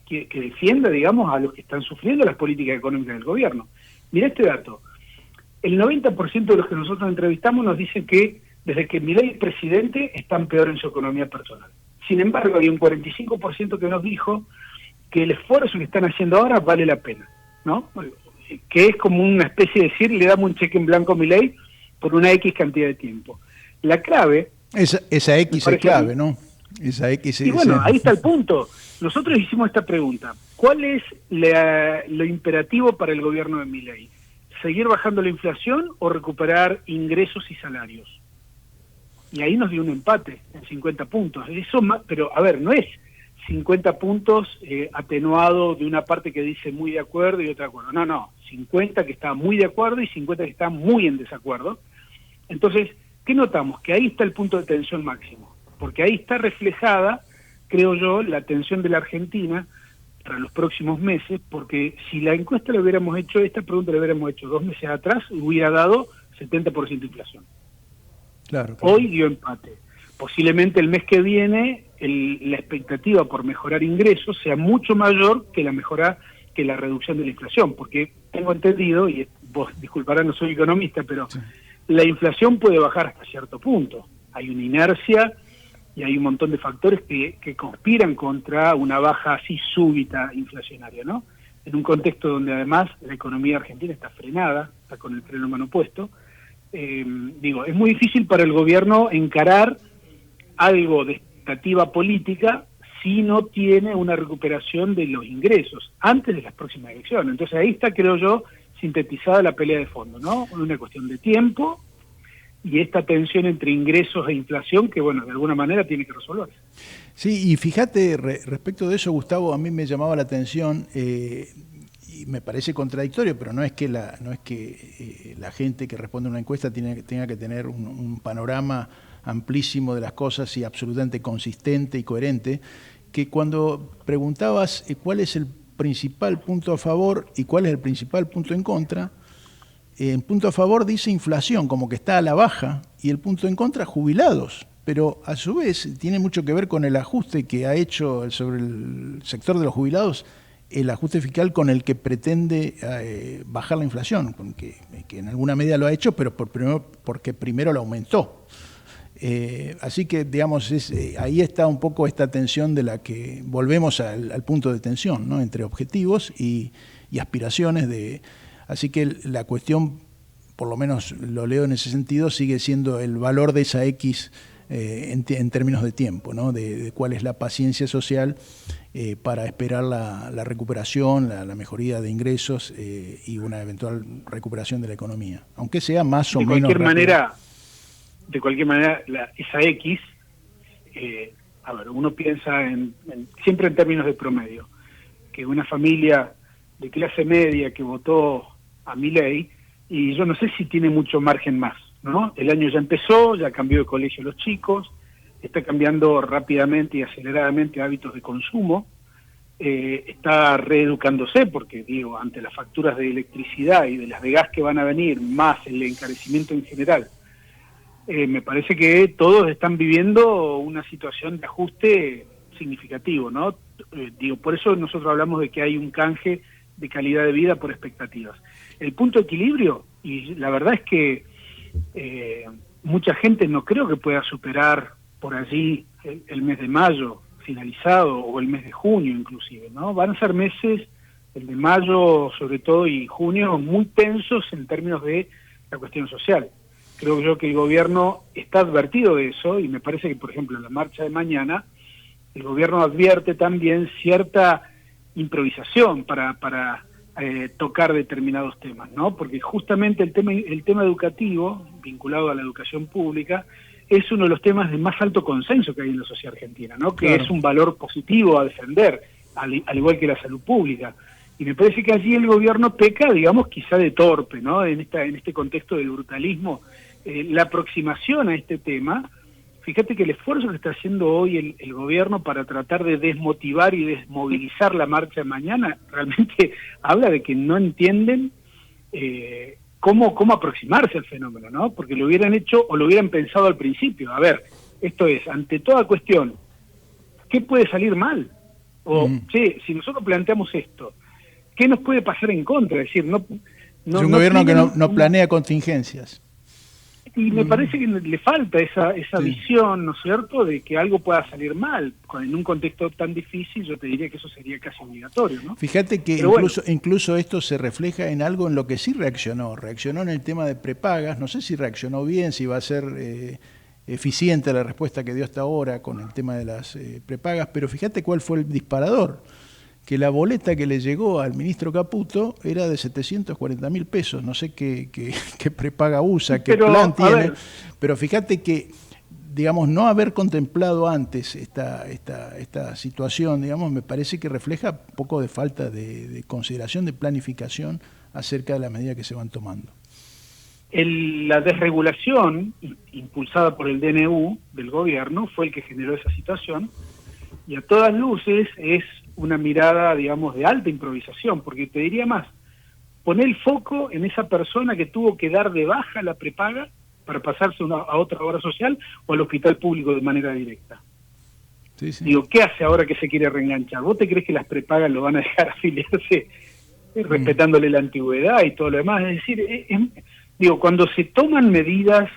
que defienda, digamos, a los que están sufriendo las políticas económicas del gobierno. Mirá este dato. El 90% de los que nosotros entrevistamos nos dicen que desde que Milei es presidente están peor en su economía personal. Sin embargo, hay un 45% que nos dijo que el esfuerzo que están haciendo ahora vale la pena, ¿no? Que es como una especie de decir, le damos un cheque en blanco a Milei por una X cantidad de tiempo. La clave... Esa X es clave, ¿no? Esa X es... Y bueno, ahí está el punto. Nosotros hicimos esta pregunta. ¿Cuál es lo imperativo para el gobierno de Milei? ¿Seguir bajando la inflación o recuperar ingresos y salarios? Y ahí nos dio un empate en 50 puntos. Eso, pero a ver, no es 50 puntos atenuado de una parte que dice muy de acuerdo y otra de acuerdo. No, 50 que está muy de acuerdo y 50 que está muy en desacuerdo. Entonces, ¿qué notamos? Que ahí está el punto de tensión máximo. Porque ahí está reflejada, creo yo, la tensión de la Argentina para los próximos meses, porque si la encuesta la hubiéramos hecho, esta pregunta la hubiéramos hecho 2 meses atrás, hubiera dado 70% de inflación. Claro. Hoy dio empate. Posiblemente el mes que viene la expectativa por mejorar ingresos sea mucho mayor que la reducción de la inflación, porque tengo entendido, y vos disculparás, no soy economista, pero sí, la inflación puede bajar hasta cierto punto. Hay una inercia y hay un montón de factores que conspiran contra una baja así súbita inflacionaria, ¿no? En un contexto donde además la economía argentina está frenada, está con el freno a mano puesto. Es muy difícil para el gobierno encarar algo de expectativa política si no tiene una recuperación de los ingresos antes de las próximas elecciones. Entonces ahí está, creo yo, sintetizada la pelea de fondo, ¿no? Una cuestión de tiempo y esta tensión entre ingresos e inflación que, bueno, de alguna manera tiene que resolverse. Sí, y fíjate, respecto de eso, Gustavo, a mí me llamaba la atención, y me parece contradictorio, pero no es que la gente que responde a una encuesta tenga que tener un panorama amplísimo de las cosas y absolutamente consistente y coherente, que cuando preguntabas cuál es el principal punto a favor y cuál es el principal punto en contra, en punto a favor dice inflación, como que está a la baja, y el punto en contra, jubilados. Pero a su vez tiene mucho que ver con el ajuste que ha hecho sobre el sector de los jubilados, el ajuste fiscal con el que pretende bajar la inflación, que en alguna medida lo ha hecho, pero porque primero lo aumentó. Así que, digamos, ahí está un poco esta tensión de la que volvemos al punto de tensión, ¿no? Entre objetivos y aspiraciones. Así que la cuestión, por lo menos lo leo en ese sentido, sigue siendo el valor de esa X en términos de tiempo, ¿no? De cuál es la paciencia social para esperar la recuperación, la mejoría de ingresos y una eventual recuperación de la economía, aunque sea más o menos rápido. De cualquier manera, esa X, uno piensa siempre en términos de promedio, que una familia de clase media que votó a Milei, y yo no sé si tiene mucho margen más, ¿no? El año ya empezó, ya cambió de colegio los chicos, está cambiando rápidamente y aceleradamente hábitos de consumo, está reeducándose, porque digo, ante las facturas de electricidad y de las de gas que van a venir, más el encarecimiento en general, me parece que todos están viviendo una situación de ajuste significativo, ¿no? Por eso nosotros hablamos de que hay un canje de calidad de vida por expectativas. El punto de equilibrio, y la verdad es que mucha gente no creo que pueda superar por allí el mes de mayo finalizado, o el mes de junio inclusive, ¿no? Van a ser meses, el de mayo sobre todo y junio, muy tensos en términos de la cuestión social. Creo yo que el gobierno está advertido de eso, y me parece que, por ejemplo, en la marcha de mañana, el gobierno advierte también cierta improvisación para tocar determinados temas, ¿no? Porque justamente el tema educativo, vinculado a la educación pública, es uno de los temas de más alto consenso que hay en la sociedad argentina, ¿no? Que claro, es un valor positivo a defender, al igual que la salud pública. Y me parece que allí el gobierno peca, digamos, quizá de torpe, ¿no? En este contexto del brutalismo. La aproximación a este tema, fíjate que el esfuerzo que está haciendo hoy el gobierno para tratar de desmotivar y desmovilizar la marcha de mañana, realmente habla de que no entienden cómo aproximarse al fenómeno, ¿no? Porque lo hubieran hecho o lo hubieran pensado al principio. A ver, esto es, ante toda cuestión, ¿qué puede salir mal? O, che, si nosotros planteamos esto, ¿qué nos puede pasar en contra? Es decir, es un gobierno que no planea contingencias. Y me parece que le falta esa visión, ¿no es cierto?, de que algo pueda salir mal. En un contexto tan difícil, yo te diría que eso sería casi obligatorio, ¿no? Fíjate que incluso esto se refleja en algo en lo que sí reaccionó. Reaccionó en el tema de prepagas. No sé si reaccionó bien, si va a ser eficiente la respuesta que dio hasta ahora con el tema de las prepagas, pero fíjate cuál fue el disparador. Que la boleta que le llegó al ministro Caputo era de 740.000 pesos, no sé qué prepaga usa, qué plan tiene, pero fíjate que, digamos, no haber contemplado antes esta situación, digamos, me parece que refleja un poco de falta de consideración, de planificación acerca de la medida que se van tomando. La desregulación impulsada por el DNU del gobierno fue el que generó esa situación, y a todas luces es una mirada, digamos, de alta improvisación, porque te diría más, poner el foco en esa persona que tuvo que dar de baja la prepaga para pasarse a otra obra social o al hospital público de manera directa. Sí, sí. Digo, ¿qué hace ahora que se quiere reenganchar? ¿Vos te crees que las prepagas lo van a dejar afiliarse respetándole la antigüedad y todo lo demás? Es decir, cuando se toman medidas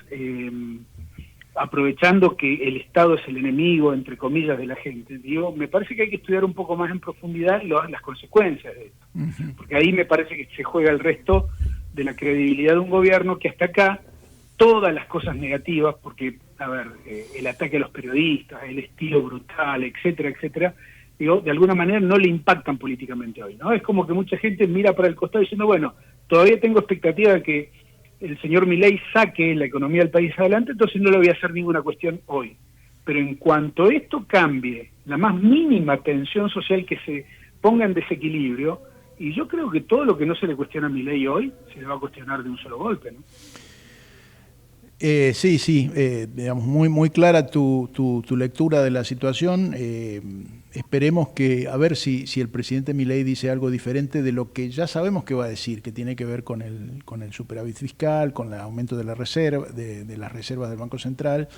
aprovechando que el Estado es el enemigo, entre comillas, de la gente, me parece que hay que estudiar un poco más en profundidad las consecuencias de esto. Uh-huh. Porque ahí me parece que se juega el resto de la credibilidad de un gobierno que hasta acá, todas las cosas negativas, porque, el ataque a los periodistas, el estilo brutal, etcétera, etcétera, de alguna manera no le impactan políticamente hoy, ¿no? Es como que mucha gente mira para el costado diciendo, bueno, todavía tengo expectativa de que el señor Milei saque la economía del país adelante, entonces no le voy a hacer ninguna cuestión hoy. Pero en cuanto esto cambie, la más mínima tensión social que se ponga en desequilibrio, y yo creo que todo lo que no se le cuestiona a Milei hoy, se le va a cuestionar de un solo golpe, ¿no? Sí, digamos, muy clara tu lectura de la situación. Esperemos que, a ver si el presidente Milei dice algo diferente de lo que ya sabemos que va a decir, que tiene que ver con el superávit fiscal, con el aumento de la reserva, de las reservas del Banco Central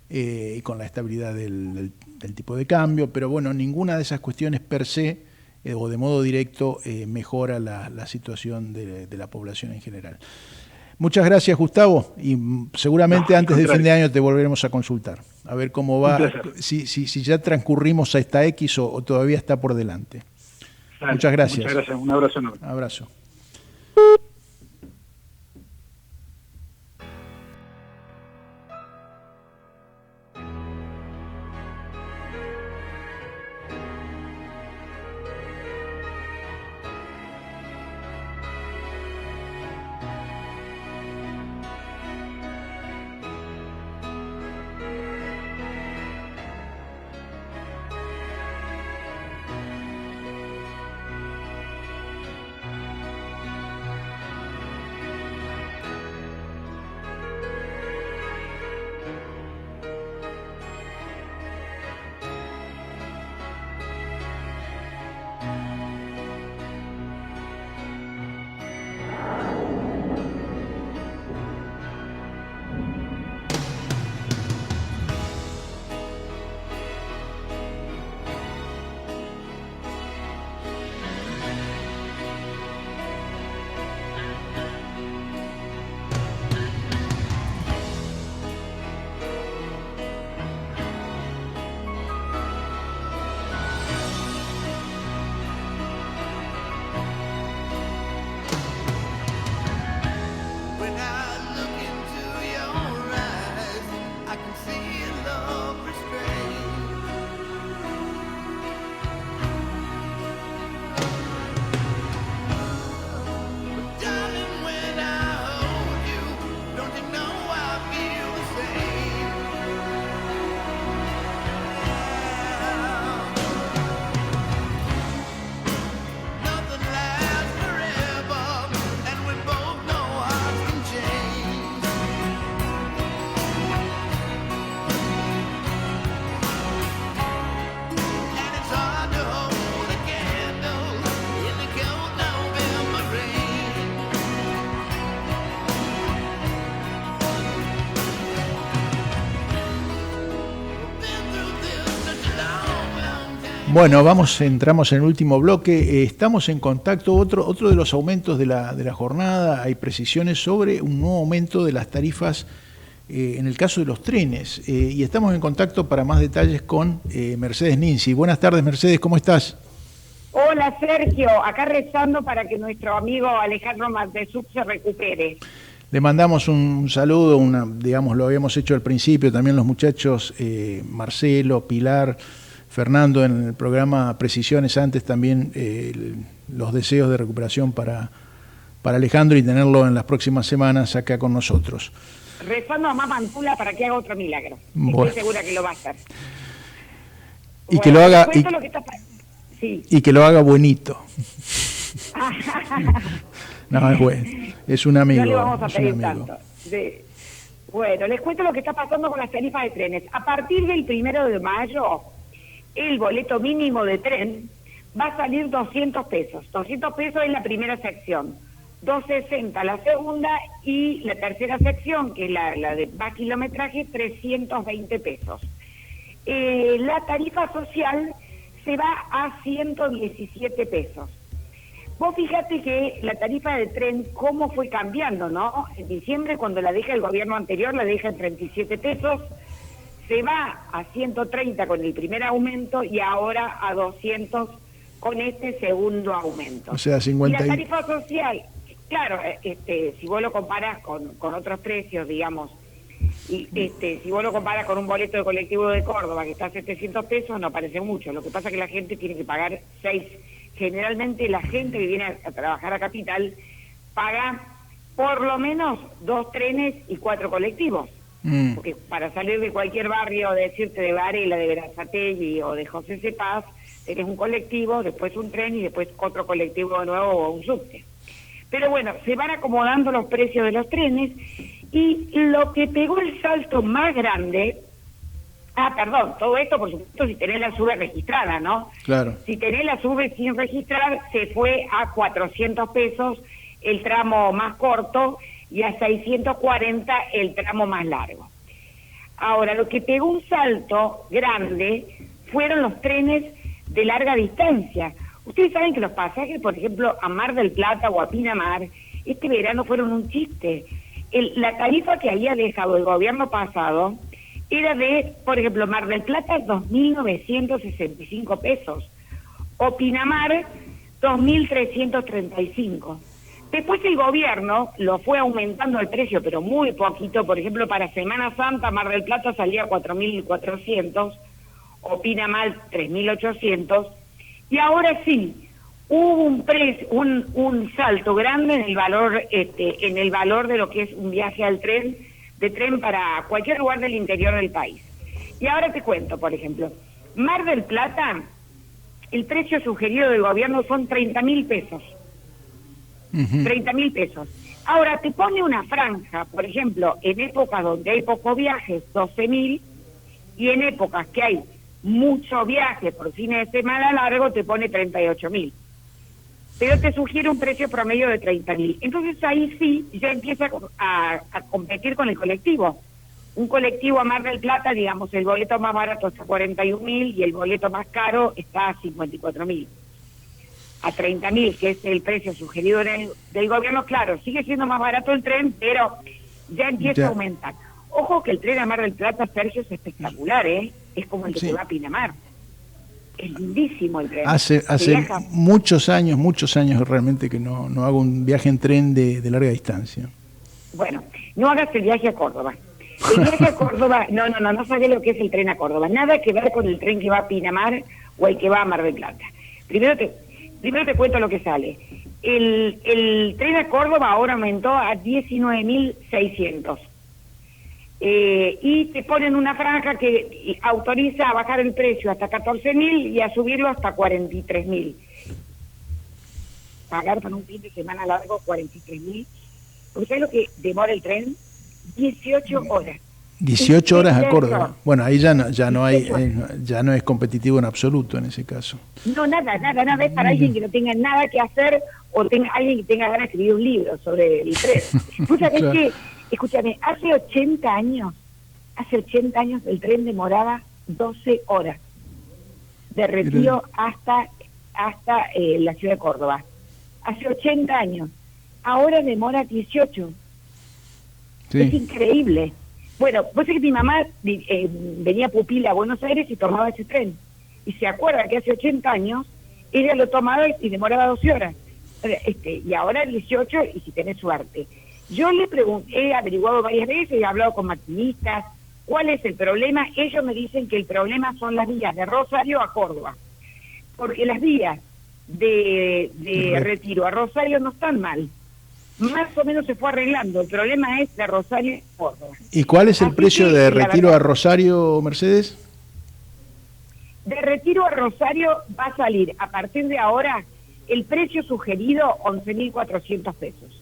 y con la estabilidad del tipo de cambio. Pero bueno, ninguna de esas cuestiones per se o de modo directo mejora la situación de la población en general. Muchas gracias, Gustavo, y seguramente antes de fin de año te volveremos a consultar, a ver cómo va, si ya transcurrimos a esta X o todavía está por delante. Dale, muchas gracias. Muchas gracias, un abrazo enorme. Abrazo. Bueno, entramos en el último bloque. Estamos en contacto, otro de los aumentos de la jornada, hay precisiones sobre un nuevo aumento de las tarifas en el caso de los trenes. Y estamos en contacto para más detalles con Mercedes Ninzi. Buenas tardes, Mercedes, ¿cómo estás? Hola, Sergio, acá rezando para que nuestro amigo Alejandro Mantesuk se recupere. Le mandamos un saludo, digamos, lo habíamos hecho al principio, también los muchachos, Marcelo, Pilar, Fernando en el programa Precisiones antes, también los deseos de recuperación para Alejandro y tenerlo en las próximas semanas acá con nosotros. Rezando a Mamá Antula para que haga otro milagro. Bueno. Estoy segura que lo va a hacer. Y bueno, que lo haga sí. Y que lo haga buenito. No, es bueno. Es un amigo. No le vamos a pedir tanto. Bueno, les cuento lo que está pasando con las tarifas de trenes. A partir del 1 de mayo, el boleto mínimo de tren va a salir 200 pesos. 200 pesos es la primera sección, 260 la segunda y la tercera sección, que es la de más kilometraje, 320 pesos. La tarifa social se va a 117 pesos. Vos fíjate que la tarifa de tren, cómo fue cambiando, ¿no? En diciembre, cuando la deja el gobierno anterior, la deja en 37 pesos, se va a 130 con el primer aumento y ahora a 200 con este segundo aumento. O sea, 50. Y la tarifa social, claro, si vos lo comparás con otros precios, digamos, y si vos lo comparas con un boleto de colectivo de Córdoba que está a 700 pesos, no parece mucho. Lo que pasa es que la gente tiene que pagar 6. Generalmente la gente que viene a trabajar a Capital paga por lo menos 2 trenes y 4 colectivos. Porque para salir de cualquier barrio, decirte de Varela, de Berazategui o de José Cepaz, tenés un colectivo, después un tren y después otro colectivo de nuevo o un subte. Pero bueno, se van acomodando los precios de los trenes Y lo que pegó el salto más grande, todo esto por supuesto si tenés la SUBE registrada, ¿no? Claro. Si tenés la SUBE sin registrar, se fue a 400 pesos el tramo más corto y a 640 el tramo más largo. Ahora, lo que pegó un salto grande fueron los trenes de larga distancia. Ustedes saben que los pasajes, por ejemplo, a Mar del Plata o a Pinamar, este verano fueron un chiste. La tarifa que había dejado el gobierno pasado era de, por ejemplo, Mar del Plata, 2.965 pesos, o Pinamar, 2.335. Después el gobierno lo fue aumentando el precio, pero muy poquito. Por ejemplo, para Semana Santa, Mar del Plata salía 4.400, o Pinamar 3.800, y ahora sí, hubo un salto grande en el valor de lo que es un viaje de tren para cualquier lugar del interior del país. Y ahora te cuento, por ejemplo, Mar del Plata, el precio sugerido del gobierno son 30.000 pesos. 30.000 pesos. Ahora te pone una franja, por ejemplo, en épocas donde hay pocos viajes, 12.000, y en épocas que hay mucho viaje por fines de semana largo, te pone 38.000. Pero te sugiere un precio promedio de 30.000. Entonces ahí sí ya empieza a competir con el colectivo. Un colectivo a Mar del Plata, digamos, el boleto más barato está a 41.000 y el boleto más caro está a 54.000. A 30.000, que es el precio sugerido del gobierno, claro, sigue siendo más barato el tren, pero ya empieza a aumentar. Ojo que el tren a Mar del Plata, Sergio, es espectacular, ¿eh? Es como el que se va a Pinamar. Es lindísimo el tren. Hace muchos años realmente que no hago un viaje en tren de larga distancia. Bueno, no hagas el viaje a Córdoba. El viaje a Córdoba, no sabés lo que es el tren a Córdoba. Nada que ver con el tren que va a Pinamar o el que va a Mar del Plata. Primero te cuento lo que sale. El tren a Córdoba ahora aumentó a 19.600. Y te ponen una franja que autoriza a bajar el precio hasta 14.000 y a subirlo hasta 43.000. Pagar para un fin de semana largo 43.000. ¿Porque sabes lo que demora el tren? 18 horas. 18 horas a Córdoba. Bueno, ahí ya no es competitivo en absoluto en ese caso. No, nada, es para alguien que no tenga nada que hacer o alguien que tenga ganas de escribir un libro sobre el tren. ¿Vos sabés que, escúchame, hace 80 años el tren demoraba 12 horas de Retiro hasta la ciudad de Córdoba? Hace 80 años. Ahora demora 18. Sí. Es increíble. Bueno, vos sabés que mi mamá venía pupila a Buenos Aires y tomaba ese tren. Y se acuerda que hace 80 años ella lo tomaba y demoraba 12 horas. Y ahora 18 y si tenés suerte. Yo le pregunté, he averiguado varias veces, he hablado con maquinistas, ¿cuál es el problema? Ellos me dicen que el problema son las vías de Rosario a Córdoba. Porque las vías de Retiro a Rosario no están mal. Más o menos se fue arreglando. El problema es de Rosario a Córdoba. ¿Y cuál es el precio de Retiro a Rosario, Mercedes? De Retiro a Rosario va a salir a partir de ahora el precio sugerido 11.400 pesos.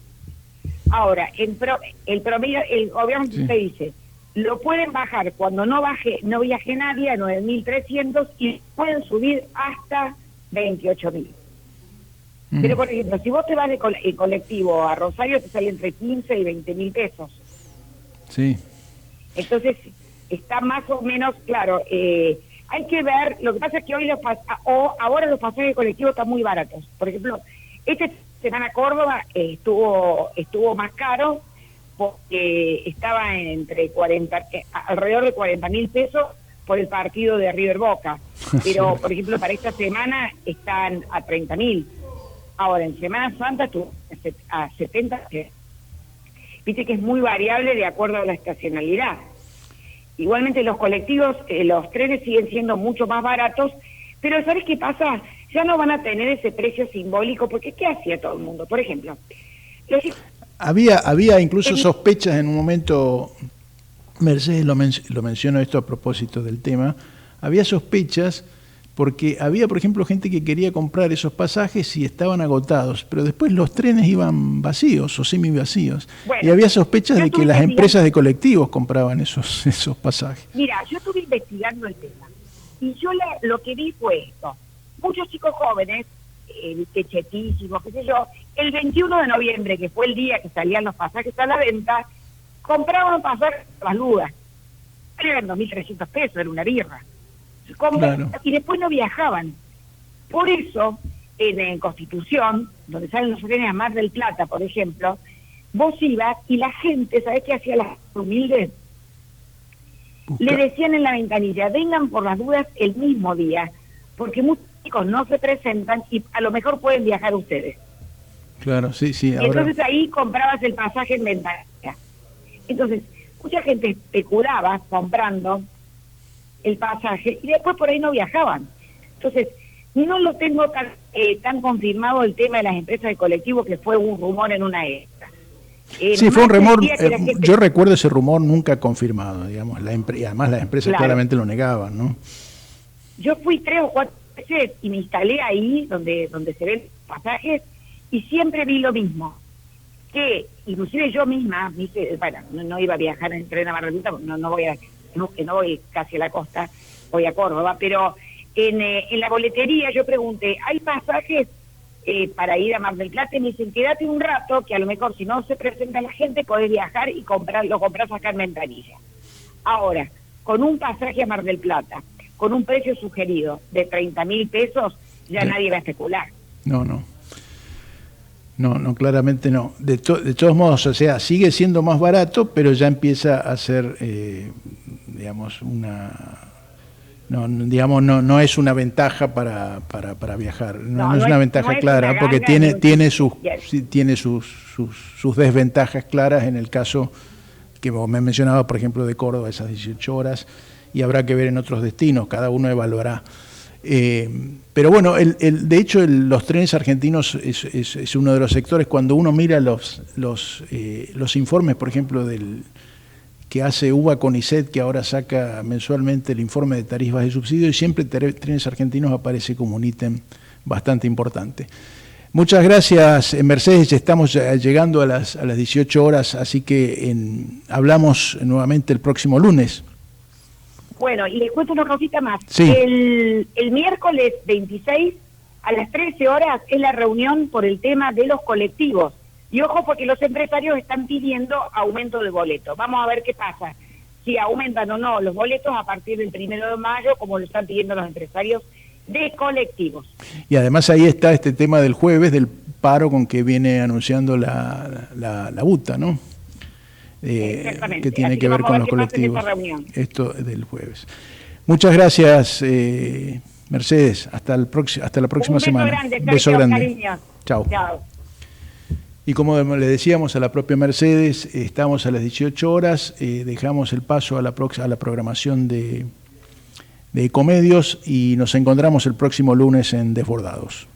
Ahora, el promedio, el gobierno te dice, lo pueden bajar cuando no viaje nadie a 9.300 y pueden subir hasta 28.000. Pero, por ejemplo, si vos te vas de colectivo a Rosario, te sale entre 15 y 20.000 pesos. Sí. Entonces, está más o menos claro. Hay que ver, lo que pasa es que hoy ahora los pasajes de colectivo están muy baratos. Por ejemplo, esta semana a Córdoba estuvo más caro porque estaba alrededor de 40.000 pesos por el partido de River Boca. Pero, por ejemplo, para esta semana están a 30.000. Ahora, en Semana Santa estuvo a 70. Viste que es muy variable de acuerdo a la estacionalidad. Igualmente los colectivos, los trenes siguen siendo mucho más baratos, pero ¿sabes qué pasa? Ya no van a tener ese precio simbólico, porque ¿qué hacía todo el mundo? Por ejemplo, había incluso sospechas en un momento, Mercedes lo mencionó esto a propósito del tema, había sospechas porque había, por ejemplo, gente que quería comprar esos pasajes y estaban agotados, pero después los trenes iban vacíos o semi vacíos. Bueno, y había sospechas de que las investigando. empresas de colectivos compraban esos pasajes. Mira, yo estuve investigando el tema y yo lo que vi fue esto. Muchos chicos jóvenes, chetísimos, qué sé yo, el 21 de noviembre, que fue el día que salían los pasajes a la venta, compraban pasajes a las dudas. Eran 2.300 pesos, era una birra. Claro. Y después no viajaban. Por eso, en Constitución, donde salen los trenes a Mar del Plata, por ejemplo, vos ibas y la gente, ¿sabés qué hacía la humilde? Le decían en la ventanilla, vengan por las dudas el mismo día, porque muchos chicos no se presentan y a lo mejor pueden viajar ustedes. Claro, sí, sí. Y entonces ahí comprabas el pasaje en ventanilla. Entonces, mucha gente especulaba comprando el pasaje y después por ahí no viajaban. Entonces, no lo tengo tan confirmado el tema de las empresas de colectivo, que fue un rumor en una época. Sí, fue un rumor, yo recuerdo ese rumor nunca confirmado, digamos, y además las empresas claramente lo negaban, ¿no? Yo fui 3 o 4 veces y me instalé ahí donde se ven pasajes y siempre vi lo mismo, que inclusive yo misma, bueno, no iba a viajar en tren a Mar del Plata, no voy casi a la costa, voy a Córdoba, pero en la boletería yo pregunté, ¿hay pasajes para ir a Mar del Plata? Y me dicen, quédate un rato, que a lo mejor si no se presenta la gente podés viajar y lo comprás acá en ventanilla. Ahora, con un pasaje a Mar del Plata, con un precio sugerido de 30.000 pesos, ya nadie va a especular. No, claramente no. De todos modos, o sea, sigue siendo más barato, pero ya empieza a ser, digamos, no es una ventaja para viajar. No es una ventaja clara, porque tiene sus desventajas claras en el caso que vos me mencionabas, por ejemplo, de Córdoba, esas 18 horas, y habrá que ver en otros destinos, cada uno evaluará. Pero bueno, de hecho los trenes argentinos es uno de los sectores. Cuando uno mira los informes, por ejemplo, que hace UBA CONICET, que ahora saca mensualmente el informe de tarifas de subsidio, y siempre Trenes Argentinos aparece como un ítem bastante importante. Muchas gracias, Mercedes. Estamos llegando a las 18 horas, así que hablamos nuevamente el próximo lunes. Bueno, y les cuento una cosita más. Sí. El miércoles 26 a las 13 horas es la reunión por el tema de los colectivos. Y ojo, porque los empresarios están pidiendo aumento del boleto. Vamos a ver qué pasa, si aumentan o no los boletos a partir del 1 de mayo, como lo están pidiendo los empresarios de colectivos. Y además ahí está este tema del jueves, del paro con que viene anunciando la UTA, ¿no? Que tiene que ver con los colectivos. Esto del jueves. Muchas gracias, Mercedes. Hasta la próxima semana. Grande, beso grande. Chao. Y como le decíamos a la propia Mercedes, estamos a las 18 horas, dejamos el paso a la programación de Ecomedios y nos encontramos el próximo lunes en Desbordados.